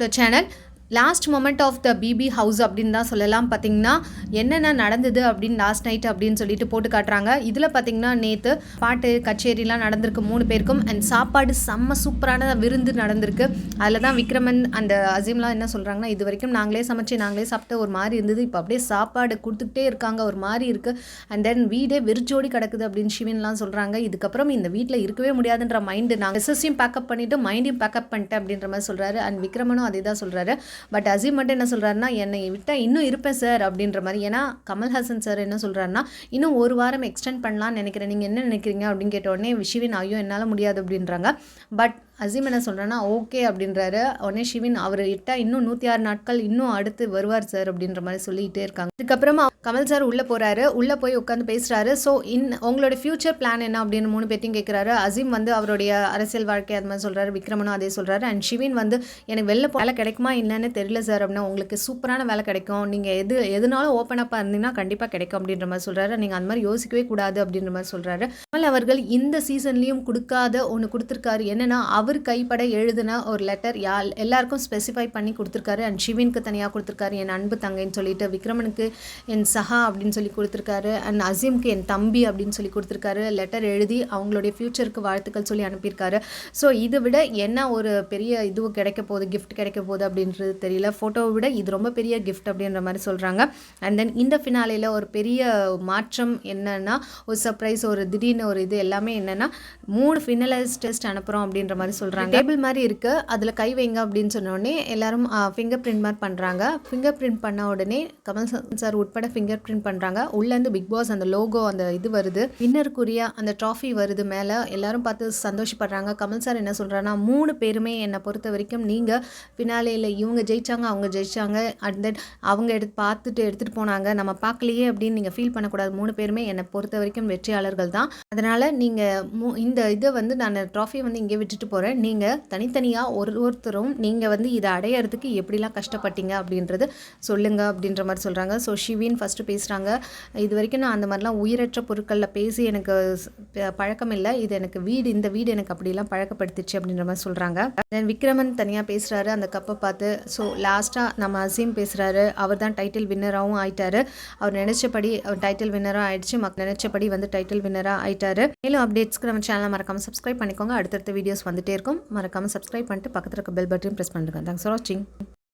the channel. Last moment of the BB house அப்படின்னு தான் சொல்லலாம். பார்த்திங்கன்னா என்னென்ன நடந்தது அப்படின்னு லாஸ்ட் நைட் அப்படின்னு சொல்லிட்டு போட்டு காட்டுறாங்க. இதில் பார்த்திங்கன்னா நேற்று பாட்டு கச்சேரிலாம் நடந்திருக்கு 3 பேருக்கும். அண்ட் சாப்பாடு செம்ம சூப்பரான விருந்து நடந்திருக்கு. அதில் தான் விக்ரமன் அந்த அசீம்லாம் என்ன சொல்கிறாங்கன்னா, இது வரைக்கும் நாங்களே சமைச்சு நாங்களே சாப்பிட்டு ஒரு மாதிரி இருந்தது, இப்போ அப்படியே சாப்பாடு கொடுத்துக்கிட்டே இருக்காங்க, ஒரு மாதிரி இருக்குது. அண்ட் தென் வீடே வெறிச்சோடி கிடக்குது அப்படின்னு ஷிவின்லாம் சொல்கிறாங்க. இதுக்கப்புறம் இந்த வீட்டில் இருக்கவே முடியாதுன்ற மைண்டு, நாங்கள் எஸ்எஸ்ஸையும் பேக்கப் பண்ணிவிட்டு மைண்டையும் பேக்கப் பண்ணிட்டேன் அப்படின்ற மாதிரி சொல்கிறாரு. அண்ட் விக்ரமனும் அதே தான் சொல்கிறாரு. பட் அசீம் மட்டும் என்ன சொல்கிறாருன்னா, என்னை விட்டால் இன்னும் இருப்பேன் சார் அப்படின்ற மாதிரி. ஏன்னா கமல்ஹாசன் சார் என்ன சொல்கிறாருன்னா, இன்னும் ஒரு வாரம் எக்ஸ்டெண்ட் பண்ணலான்னு நினைக்கிறேன், நீங்கள் என்ன நினைக்கிறீங்க அப்படின்னு கேட்ட உடனே ஷிவின் ஐயோ என்னால் முடியாது அப்படின்றாங்க. பட் அசீம் என்ன சொல்கிறேன்னா ஓகே அப்படின்றாரு. உடனே ஷிவின் அவர் விட்டால் இன்னும் 106 நாட்கள் இன்னும் அடுத்து வருவார் சார் அப்படின்ற மாதிரி சொல்லிகிட்டே இருக்காங்க. அதுக்கப்புறமா கமல் சார் உள்ளே போகிறாரு. உள்ளே போய் உட்காந்து பேசுகிறாரு. ஸோ உங்களோட ஃப்யூச்சர் பிளான் என்ன அப்படின்னு 3 பேர்த்தையும் கேட்குறாரு. அசீம் வந்து அவருடைய அரசியல் வாழ்க்கை அது மாதிரி சொல்கிறாரு. விக்ரமனும் அதே சொல்கிறாரு. அண்ட் ஷிவின் வந்து எனக்கு வெளில வேலை கிடைக்குமா இல்லைன்னு தெரியல சார் அப்படின்னா, உங்களுக்கு சூப்பரான வேலை கிடைக்கும், நீங்கள் எதுனாலும் ஓப்பன் அப்பாக இருந்தீங்கன்னா கண்டிப்பாக கிடைக்கும் அப்படின்ற மாதிரி சொல்கிறாரு. நீங்கள் அந்த மாதிரி யோசிக்கவே கூடாது அப்படின்ற மாதிரி சொல்கிறாரு. கமல் அவர்கள் இந்த சீசன்லேயும் கொடுக்காத ஒன்று கொடுத்துருக்காரு. என்னென்னா அவர் கைப்பட எழுதின ஒரு லெட்டர் எல்லாருக்கும் ஸ்பெசிஃபை பண்ணி கொடுத்துருக்காரு. அண்ட் ஷிவினுக்கு தனியாக கொடுத்துருக்காரு, என் அன்பு தங்கைன்னு சொல்லிட்டு, விக்ரமனுக்கு என் சஹா அப்படின்னு சொல்லி கொடுத்துருக்காரு, அண்ட் அசீம்க்கு என் தம்பி அப்படின்னு சொல்லி கொடுத்துருக்காரு. லெட்டர் எழுதி அவங்களுடைய ஃப்யூச்சருக்கு வாழ்த்துக்கள் சொல்லி அனுப்பியிருக்காரு. ஸோ இதை விட என்ன ஒரு பெரிய இதுவும் கிடைக்க போகுது, கிஃப்ட் கிடைக்க போகுது அப்படின்றது தெரியல. ஃபோட்டோவை விட இது ரொம்ப பெரிய கிஃப்ட் அப்படின்ற மாதிரி சொல்கிறாங்க. அண்ட் தென் இந்த ஃபினாலேயில் ஒரு பெரிய மாற்றம் என்னென்னா, ஒரு சர்ப்ரைஸ், ஒரு திடீர்னு ஒரு இது எல்லாமே என்னென்னா 3 ஃபினலைஸ் டெஸ்ட் அனுப்புகிறோம் அப்படின்ற மாதிரி சொல்கிறாங்க. டேபிள் மாதிரி இருக்குது, அதில் கை வைங்க அப்படின்னு சொன்னோடனே எல்லாரும் ஃபிங்கர் பிரிண்ட் மாதிரி பண்ணுறாங்க. ஃபிங்கர் பிரிண்ட் பண்ண உடனே கமல் சார் உட்பட ஃபிங்கர் பிரிண்ட் பண்ணுறாங்க. உள்ளேருந்து பிக் பாஸ் அந்த லோகோ அந்த இது வருது, வின்னருக்குரிய அந்த ட்ராஃபி வருது மேலே. எல்லாரும் பார்த்து சந்தோஷப்படுறாங்க. கமல் சார் என்ன சொல்கிறாங்கன்னா, 3 பேருமே என்னை பொறுத்த வரைக்கும் நீங்கள் ஃபினாலேயில் இவங்க ஜெயிச்சாங்க அவங்க ஜெயிச்சாங்க, அண்ட் தென் அவங்க எடுத்துகிட்டு போனாங்க, நம்ம பார்க்கலையே அப்படின்னு நீங்கள் ஃபீல் பண்ணக்கூடாது. 3 பேருமே என்னை பொறுத்த வரைக்கும் வெற்றியாளர்கள் தான். அதனால் நீங்கள் இந்த இதை வந்து நான் ட்ராஃபியை வந்து இங்கே விட்டுட்டு போகிறேன், நீங்கள் தனித்தனியாக ஒருத்தரும் நீங்கள் வந்து இதை அடையிறதுக்கு எப்படிலாம் கஷ்டப்பட்டீங்க அப்படின்றது சொல்லுங்கள் அப்படின்ற மாதிரி சொல்கிறாங்க. ஸோ ஷிவின் ஃபஸ்ட்டு பேசுகிறாங்க. இது வரைக்கும் நான் அந்த மாதிரிலாம் உயிரற்ற பொருட்களில் பேசி எனக்கு பழக்கம் இல்லை, இது எனக்கு இந்த வீடு எனக்கு அப்படிலாம் பழக்கப்படுத்திச்சு அப்படின்ற மாதிரி சொல்கிறாங்க. தென் விக்ரமன் தனியாக பேசுகிறாரு அந்த கப்பை பார்த்து. ஸோ லாஸ்ட்டாக நம்ம அசீம் பேசுகிறாரு. அவர் தான் டைட்டில் வின்னராகவும் ஆயிட்டார். அவர் நினச்சபடி அவர் டைட்டில் வின்னராக ஆயிடுச்சு, நினச்சபடி வந்து டைட்டில் வின்னராக ஆயிட்டார். மேலும் அப்டேட்ஸ்க்கு நம்ம சேனலை மறக்காமல் சப்ஸ்கிரைப் பண்ணிக்கோங்க. அடுத்தடுத்த வீடியோஸ் வந்துட்டே இருக்கும். மறக்காமல் சப்ஸ்கிரைப் பண்ணிட்டு பக்கத்தில் இருக்க பெல் பட்டனையும் ப்ரெஸ் பண்ணுங்கள். தேங்க்ஸ் ஃபார் வாட்சிங்.